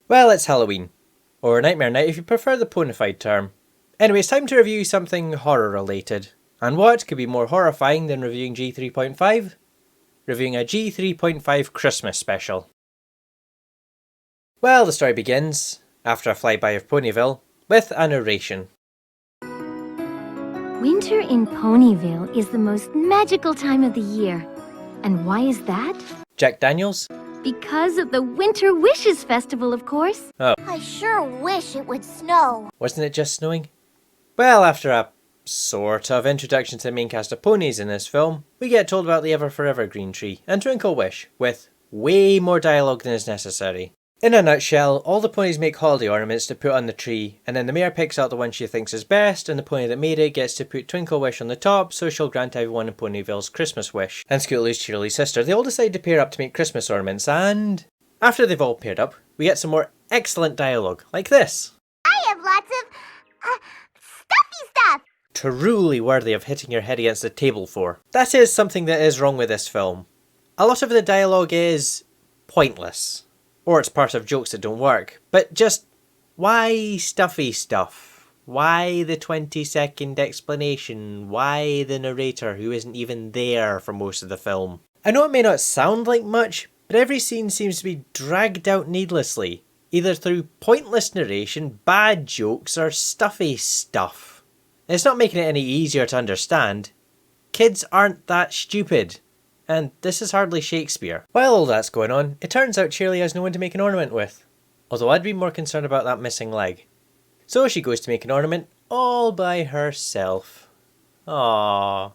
Well, it's Halloween. Or Nightmare Night if you prefer the ponified term. Anyway, it's time to review something horror related. And what could be more horrifying than reviewing G3.5? Reviewing a G3.5 Christmas special. Well, the story begins, after a flyby of Ponyville, with a narration. Winter in Ponyville is the most magical time of the year. And why is that? Jack Daniels? Because of the Winter Wishes Festival, of course. Oh. I sure wish it would snow. Wasn't it just snowing? Well, after a sort of introduction to the main cast of ponies in this film, we get told about the Ever Forever Green Tree and Twinkle Wish, with way more dialogue than is necessary. In a nutshell, all the ponies make holiday ornaments to put on the tree, and then the mayor picks out the one she thinks is best, and the pony that made it gets to put Twinkle Wish on the top, so she'll grant everyone in Ponyville's Christmas wish. And Scootaloo's Cheerilee's sister, they all decide to pair up to make Christmas ornaments, and after they've all paired up, we get some more excellent dialogue, like this. I have lots of, stuffy stuff. Truly worthy of hitting your head against the table for. That is something that is wrong with this film. A lot of the dialogue is pointless. Or it's part of jokes that don't work. But just, why stuffy stuff? Why the 20-second explanation? Why the narrator who isn't even there for most of the film? I know it may not sound like much, but every scene seems to be dragged out needlessly. Either through pointless narration, bad jokes, or stuffy stuff. It's not making it any easier to understand. Kids aren't that stupid. And this is hardly Shakespeare. While all that's going on, it turns out Cheerilee has no one to make an ornament with. Although I'd be more concerned about that missing leg. So she goes to make an ornament all by herself. Aww.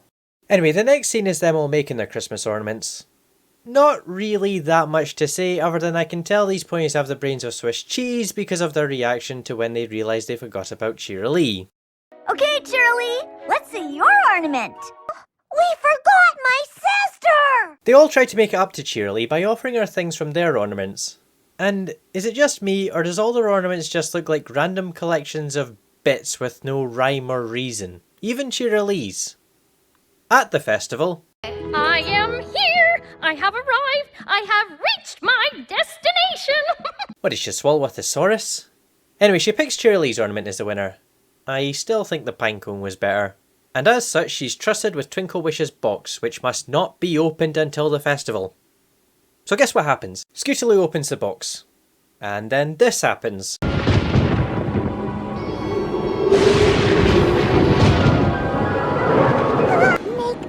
Anyway, the next scene is them all making their Christmas ornaments. Not really that much to say other than I can tell these ponies have the brains of Swiss cheese because of their reaction to when they realised they forgot about Cheerilee. Okay, Cheerilee, let's see your ornament. We forgot my sister! They all try to make it up to Cheerilee by offering her things from their ornaments. And is it just me, or does all their ornaments just look like random collections of bits with no rhyme or reason? Even Cheerilee's. At the festival, I am here! I have arrived! I have reached my destination! what did she swallow a thesaurus? Anyway, she picks Cheerilee's ornament as the winner. I still think the pinecone was better. And as such, she's trusted with Twinkle Wish's box, which must not be opened until the festival. So guess what happens? Scootaloo opens the box. And then this happens. Make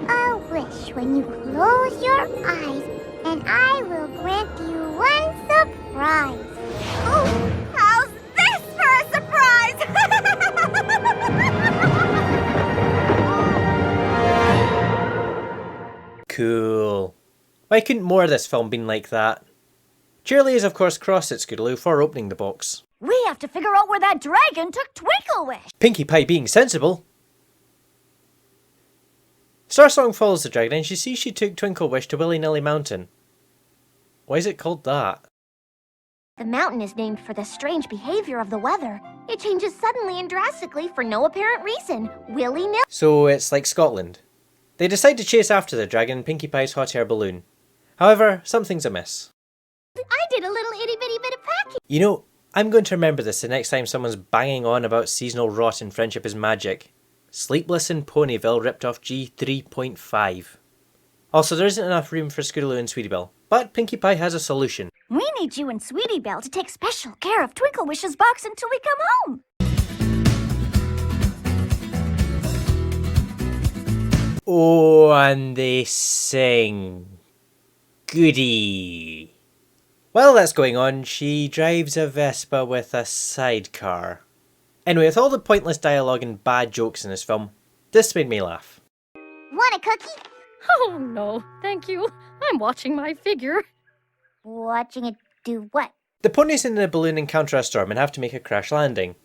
a wish when you close your eyes, and I will grant you one surprise. Oh, how's this for a surprise? Cool. Why couldn't more of this film been like that? Cheerilee is of course cross at Scootaloo for opening the box. We have to figure out where that dragon took Twinkle Wish. Pinkie Pie being sensible. Starsong follows the dragon and she sees she took Twinkle Wish to Willy Nilly Mountain. Why is it called that? The mountain is named for the strange behavior of the weather. It changes suddenly and drastically for no apparent reason. Willy-nilly. So it's like Scotland. They decide to chase after the dragon in Pinkie Pie's hot air balloon. However, something's amiss. I did a little itty-bitty bit of packing. You know, I'm going to remember this the next time someone's banging on about seasonal rot and friendship is magic. Sleepless in Ponyville ripped off G3.5. Also, there isn't enough room for Scootaloo and Sweetie Belle, but Pinkie Pie has a solution. We need you and Sweetie Belle to take special care of Twinkle Wish's box until we come home. Oh, and they sing. Goody. While that's going on, she drives a Vespa with a sidecar. Anyway, with all the pointless dialogue and bad jokes in this film, this made me laugh. Want a cookie? Oh no, thank you. I'm watching my figure. Watching it do what? The ponies in the balloon encounter a storm and have to make a crash landing.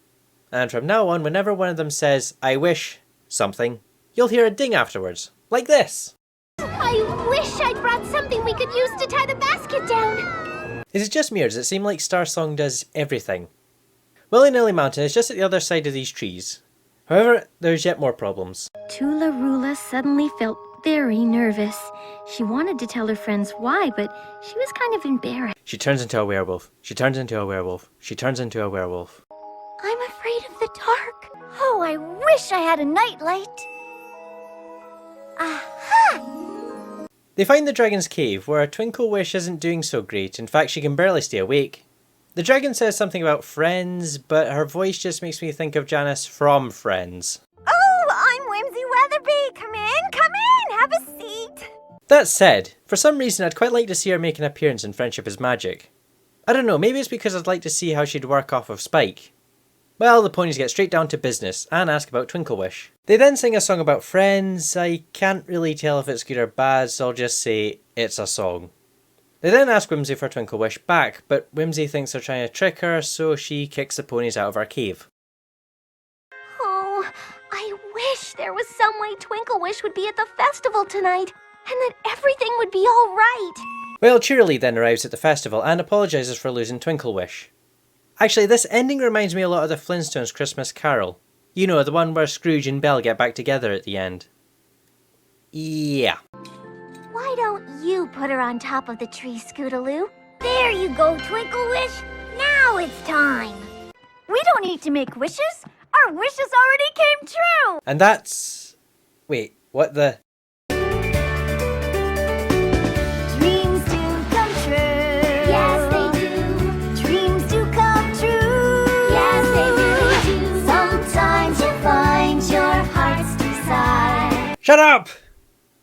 And from now on, whenever one of them says, I wish something, you'll hear a ding afterwards, like this. I wish I'd brought something we could use to tie the basket down. Is it just me or does it seem like Starsong does everything? Willy Nilly Mountain is just at the other side of these trees. However, there's yet more problems. Tula Rula suddenly felt very nervous. She wanted to tell her friends why, but she was kind of embarrassed. She turns into a werewolf. She turns into a werewolf. She turns into a werewolf. I'm afraid of the dark. Oh, I wish I had a nightlight. Aha! They find the dragon's cave, where Twinkle Wish isn't doing so great. In fact, she can barely stay awake. The dragon says something about friends, but her voice just makes me think of Janice from Friends. Oh, I'm Whimsy Weatherby. Come in, have a seat. That said, for some reason I'd quite like to see her make an appearance in Friendship is Magic. I don't know, maybe it's because I'd like to see how she'd work off of Spike. Well, the ponies get straight down to business and ask about Twinkle Wish. They then sing a song about friends. I can't really tell if it's good or bad, so I'll just say it's a song. They then ask Whimsy for Twinkle Wish back, but Whimsy thinks they're trying to trick her, so she kicks the ponies out of our cave. Oh, I wish there was some way Twinkle Wish would be at the festival tonight, and that everything would be all right. Well, Cheerilee then arrives at the festival and apologises for losing Twinkle Wish. Actually, this ending reminds me a lot of the Flintstones Christmas Carol. You know, the one where Scrooge and Belle get back together at the end. Yeah. Why don't you put her on top of the tree, Scootaloo? There you go, Twinkle Wish. Now it's time. We don't need to make wishes. Our wishes already came true. And that's... Wait, what the... Dreams do come true. Yes, they do. Dreams do come true. Yes, they really do. Sometimes you'll find your heart's desire. Shut up!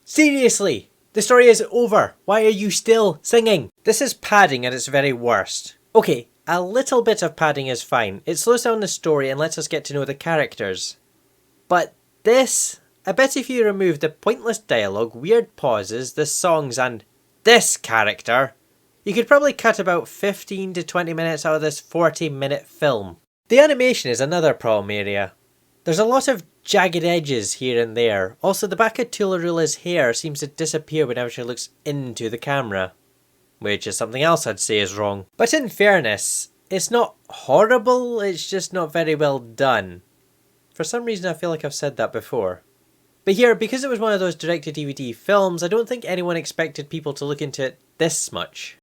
Seriously! The story is over. Why are you still singing? This is padding at its very worst. Okay, a little bit of padding is fine. It slows down the story and lets us get to know the characters. But this... I bet if you remove the pointless dialogue, weird pauses, the songs and this character, you could probably cut about 15 to 20 minutes out of this 40-minute film. The animation is another problem area. There's a lot of jagged edges here and there. Also, the back of Toolarula's hair seems to disappear whenever she looks into the camera, which is something else I'd say is wrong. But in fairness, it's not horrible, it's just not very well done. For some reason I feel like I've said that before. But here, because it was one of those direct-to-DVD films, I don't think anyone expected people to look into it this much.